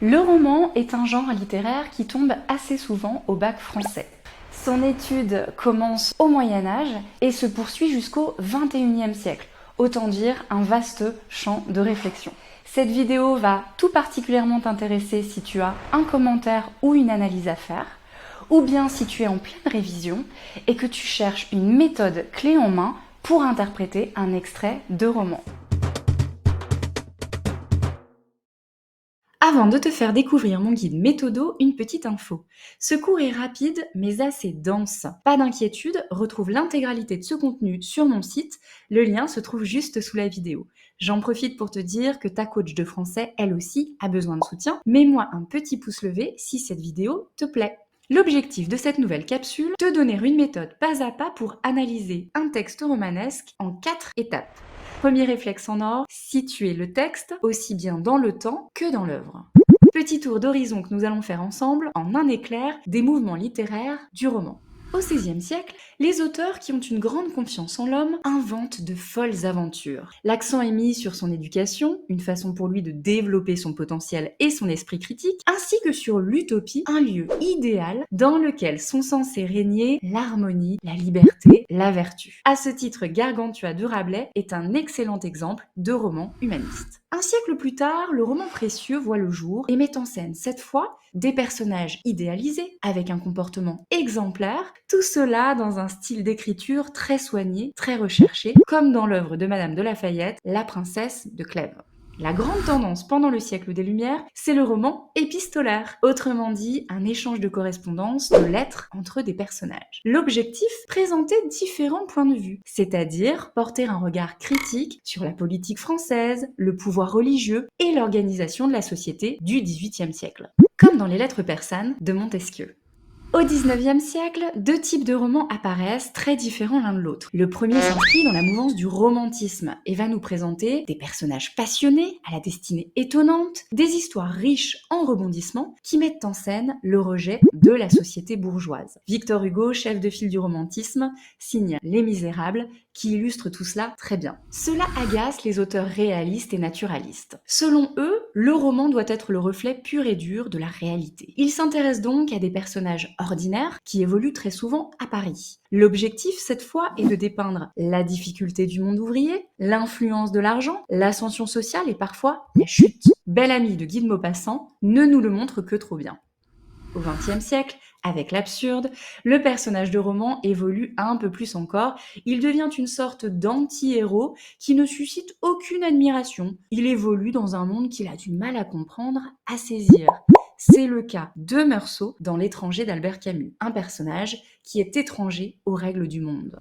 Le roman est un genre littéraire qui tombe assez souvent au bac français. Son étude commence au Moyen Âge et se poursuit jusqu'au XXIe siècle. Autant dire un vaste champ de réflexion. Cette vidéo va tout particulièrement t'intéresser si tu as un commentaire ou une analyse à faire, ou bien si tu es en pleine révision et que tu cherches une méthode clé en main pour interpréter un extrait de roman. Avant de te faire découvrir mon guide Méthodo, une petite info. Ce cours est rapide mais assez dense. Pas d'inquiétude, retrouve l'intégralité de ce contenu sur mon site. Le lien se trouve juste sous la vidéo. J'en profite pour te dire que ta coach de français, elle aussi, a besoin de soutien. Mets-moi un petit pouce levé si cette vidéo te plaît. L'objectif de cette nouvelle capsule, te donner une méthode pas à pas pour analyser un texte romanesque en 4 étapes. Premier réflexe en or, situer le texte aussi bien dans le temps que dans l'œuvre. Petit tour d'horizon que nous allons faire ensemble en un éclair des mouvements littéraires du roman. Au XVIe siècle, les auteurs qui ont une grande confiance en l'homme inventent de folles aventures. L'accent est mis sur son éducation, une façon pour lui de développer son potentiel et son esprit critique, ainsi que sur l'utopie, un lieu idéal dans lequel sont censés régner l'harmonie, la liberté, la vertu. À ce titre, Gargantua de Rabelais est un excellent exemple de roman humaniste. Un siècle plus tard, le roman précieux voit le jour et met en scène cette fois des personnages idéalisés avec un comportement exemplaire, tout cela dans un style d'écriture très soigné, très recherché, comme dans l'œuvre de Madame de Lafayette, La princesse de Clèves. La grande tendance pendant le siècle des Lumières, c'est le roman épistolaire, autrement dit un échange de correspondances, de lettres entre des personnages. L'objectif, présenter différents points de vue, c'est-à-dire porter un regard critique sur la politique française, le pouvoir religieux et l'organisation de la société du XVIIIe siècle, comme dans les lettres persanes de Montesquieu. Au XIXe siècle, deux types de romans apparaissent très différents l'un de l'autre. Le premier s'inscrit dans la mouvance du romantisme et va nous présenter des personnages passionnés, à la destinée étonnante, des histoires riches en rebondissements qui mettent en scène le rejet de la société bourgeoise. Victor Hugo, chef de file du romantisme, signe Les Misérables, qui illustre tout cela très bien. Cela agace les auteurs réalistes et naturalistes. Selon eux, le roman doit être le reflet pur et dur de la réalité. Ils s'intéressent donc à des personnages ordinaires qui évoluent très souvent à Paris. L'objectif, cette fois, est de dépeindre la difficulté du monde ouvrier, l'influence de l'argent, l'ascension sociale et parfois la chute. Bel ami de Guy de Maupassant ne nous le montre que trop bien. Au XXe siècle, avec l'absurde, le personnage de roman évolue un peu plus encore. Il devient une sorte d'anti-héros qui ne suscite aucune admiration. Il évolue dans un monde qu'il a du mal à comprendre, à saisir. C'est le cas de Meursault dans L'étranger d'Albert Camus, un personnage qui est étranger aux règles du monde.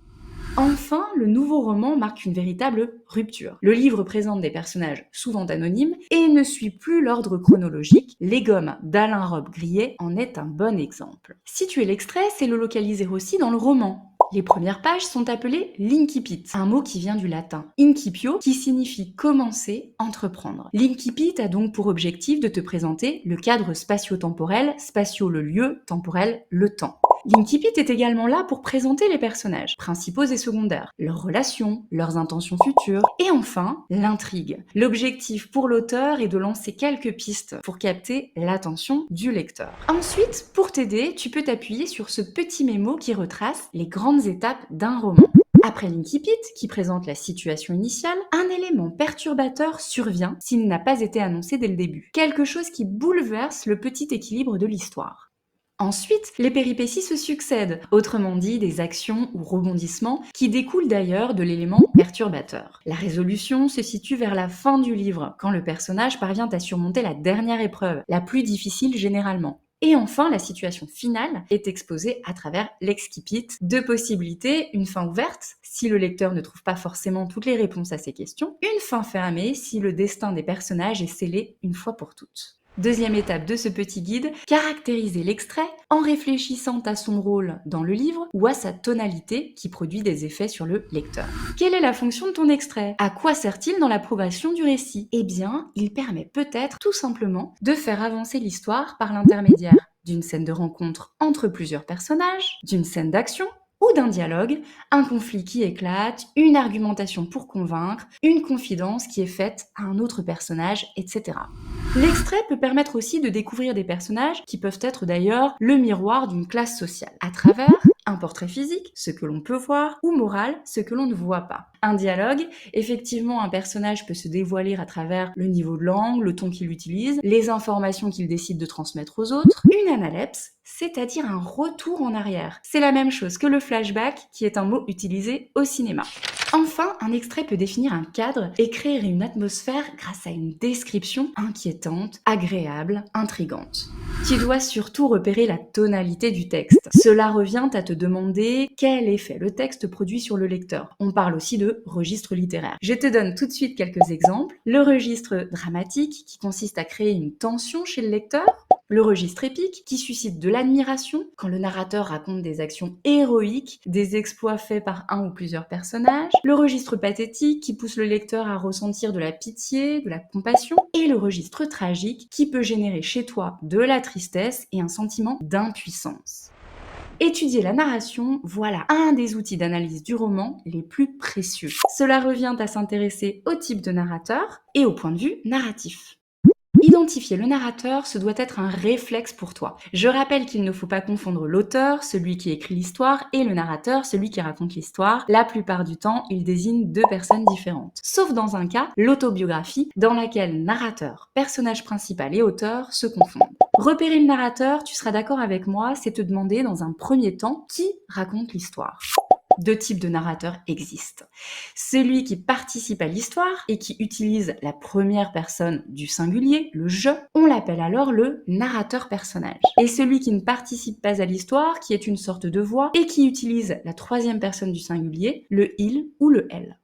Enfin, le nouveau roman marque une véritable rupture. Le livre présente des personnages souvent anonymes et ne suit plus l'ordre chronologique. Les Gommes d'Alain Robbe-Grillet en est un bon exemple. Situer l'extrait, c'est le localiser aussi dans le roman. Les premières pages sont appelées l'incipit, un mot qui vient du latin incipio, qui signifie commencer, entreprendre. L'incipit a donc pour objectif de te présenter le cadre spatio-temporel, spatio le lieu, temporel le temps. L'incipit est également là pour présenter les personnages, principaux et secondaires, leurs relations, leurs intentions futures, et enfin, l'intrigue. L'objectif pour l'auteur est de lancer quelques pistes pour capter l'attention du lecteur. Ensuite, pour t'aider, tu peux t'appuyer sur ce petit mémo qui retrace les grandes étapes d'un roman. Après l'incipit, qui présente la situation initiale, un élément perturbateur survient s'il n'a pas été annoncé dès le début. Quelque chose qui bouleverse le petit équilibre de l'histoire. Ensuite, les péripéties se succèdent, autrement dit des actions ou rebondissements qui découlent d'ailleurs de l'élément perturbateur. La résolution se situe vers la fin du livre, quand le personnage parvient à surmonter la dernière épreuve, la plus difficile généralement. Et enfin, la situation finale est exposée à travers l'excipit. Deux possibilités, une fin ouverte, si le lecteur ne trouve pas forcément toutes les réponses à ses questions, une fin fermée, si le destin des personnages est scellé une fois pour toutes. Deuxième étape de ce petit guide, caractériser l'extrait en réfléchissant à son rôle dans le livre ou à sa tonalité qui produit des effets sur le lecteur. Quelle est la fonction de ton extrait? À quoi sert-il dans l'approbation du récit? Eh bien, il permet peut-être tout simplement de faire avancer l'histoire par l'intermédiaire d'une scène de rencontre entre plusieurs personnages, d'une scène d'action ou d'un dialogue, un conflit qui éclate, une argumentation pour convaincre, une confidence qui est faite à un autre personnage, etc. L'extrait peut permettre aussi de découvrir des personnages qui peuvent être d'ailleurs le miroir d'une classe sociale, à travers un portrait physique, ce que l'on peut voir, ou moral, ce que l'on ne voit pas. Un dialogue, effectivement, un personnage peut se dévoiler à travers le niveau de langue, le ton qu'il utilise, les informations qu'il décide de transmettre aux autres. Une analepse, c'est-à-dire un retour en arrière. C'est la même chose que le flashback, qui est un mot utilisé au cinéma. Enfin, un extrait peut définir un cadre et créer une atmosphère grâce à une description inquiétante, agréable, intrigante. Tu dois surtout repérer la tonalité du texte. Cela revient à te demander quel effet le texte produit sur le lecteur. On parle aussi de registre littéraire. Je te donne tout de suite quelques exemples. Le registre dramatique, qui consiste à créer une tension chez le lecteur. Le registre épique, qui suscite de l'admiration quand le narrateur raconte des actions héroïques, des exploits faits par un ou plusieurs personnages. Le registre pathétique, qui pousse le lecteur à ressentir de la pitié, de la compassion. Et le registre tragique, qui peut générer chez toi de la tristesse et un sentiment d'impuissance. Étudier la narration, voilà un des outils d'analyse du roman les plus précieux. Cela revient à s'intéresser au type de narrateur et au point de vue narratif. Identifier le narrateur, ce doit être un réflexe pour toi. Je rappelle qu'il ne faut pas confondre l'auteur, celui qui écrit l'histoire, et le narrateur, celui qui raconte l'histoire. La plupart du temps, ils désignent deux personnes différentes. Sauf dans un cas, l'autobiographie, dans laquelle narrateur, personnage principal et auteur se confondent. Repérer le narrateur, tu seras d'accord avec moi, c'est te demander dans un premier temps qui raconte l'histoire. Deux types de narrateurs existent. Celui qui participe à l'histoire et qui utilise la première personne du singulier, le je, on l'appelle alors le narrateur-personnage. Et celui qui ne participe pas à l'histoire, qui est une sorte de voix et qui utilise la troisième personne du singulier, le il ou le elle.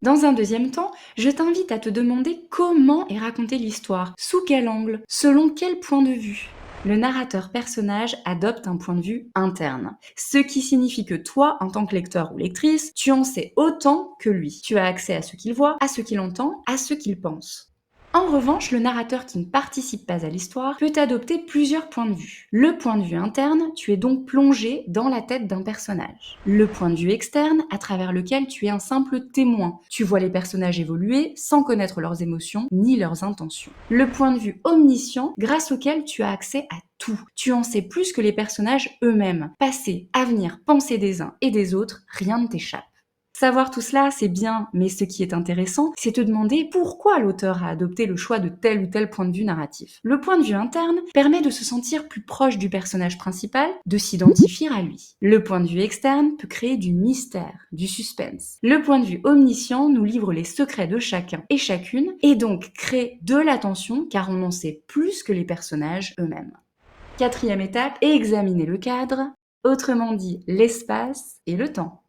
Dans un deuxième temps, je t'invite à te demander comment est racontée l'histoire, sous quel angle, selon quel point de vue. Le narrateur-personnage adopte un point de vue interne, ce qui signifie que toi, en tant que lecteur ou lectrice, tu en sais autant que lui. Tu as accès à ce qu'il voit, à ce qu'il entend, à ce qu'il pense. En revanche, le narrateur qui ne participe pas à l'histoire peut adopter plusieurs points de vue. Le point de vue interne, tu es donc plongé dans la tête d'un personnage. Le point de vue externe, à travers lequel tu es un simple témoin. Tu vois les personnages évoluer sans connaître leurs émotions ni leurs intentions. Le point de vue omniscient, grâce auquel tu as accès à tout. Tu en sais plus que les personnages eux-mêmes. Passé, avenir, pensée des uns et des autres, rien ne t'échappe. Savoir tout cela, c'est bien, mais ce qui est intéressant, c'est te demander pourquoi l'auteur a adopté le choix de tel ou tel point de vue narratif. Le point de vue interne permet de se sentir plus proche du personnage principal, de s'identifier à lui. Le point de vue externe peut créer du mystère, du suspense. Le point de vue omniscient nous livre les secrets de chacun et chacune, et donc crée de la tension car on en sait plus que les personnages eux-mêmes. Quatrième étape, examiner le cadre, autrement dit l'espace et le temps.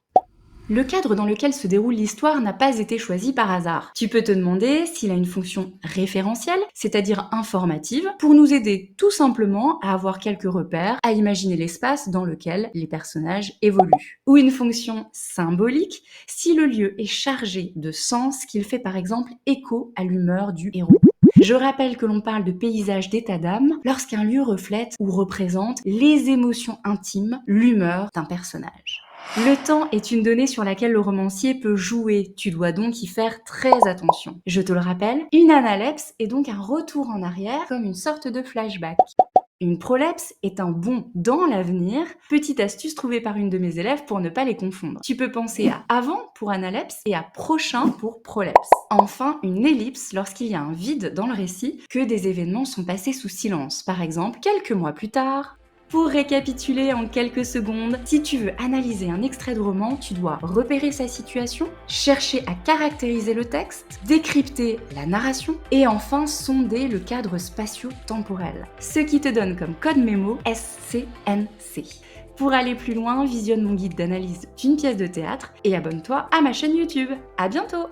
Le cadre dans lequel se déroule l'histoire n'a pas été choisi par hasard. Tu peux te demander s'il a une fonction référentielle, c'est-à-dire informative, pour nous aider tout simplement à avoir quelques repères, à imaginer l'espace dans lequel les personnages évoluent. Ou une fonction symbolique, si le lieu est chargé de sens, qu'il fait par exemple écho à l'humeur du héros. Je rappelle que l'on parle de paysage d'état d'âme lorsqu'un lieu reflète ou représente les émotions intimes, l'humeur d'un personnage. Le temps est une donnée sur laquelle le romancier peut jouer, tu dois donc y faire très attention. Je te le rappelle, une analepse est donc un retour en arrière comme une sorte de flashback. Une prolepse est un bond dans l'avenir, petite astuce trouvée par une de mes élèves pour ne pas les confondre. Tu peux penser à avant pour analepse et à prochain pour prolepse. Enfin, une ellipse lorsqu'il y a un vide dans le récit, que des événements sont passés sous silence. Par exemple, quelques mois plus tard. Pour récapituler en quelques secondes, si tu veux analyser un extrait de roman, tu dois repérer sa situation, chercher à caractériser le texte, décrypter la narration et enfin sonder le cadre spatio-temporel. Ce qui te donne comme code mémo SCNC. Pour aller plus loin, visionne mon guide d'analyse d'une pièce de théâtre et abonne-toi à ma chaîne YouTube. À bientôt!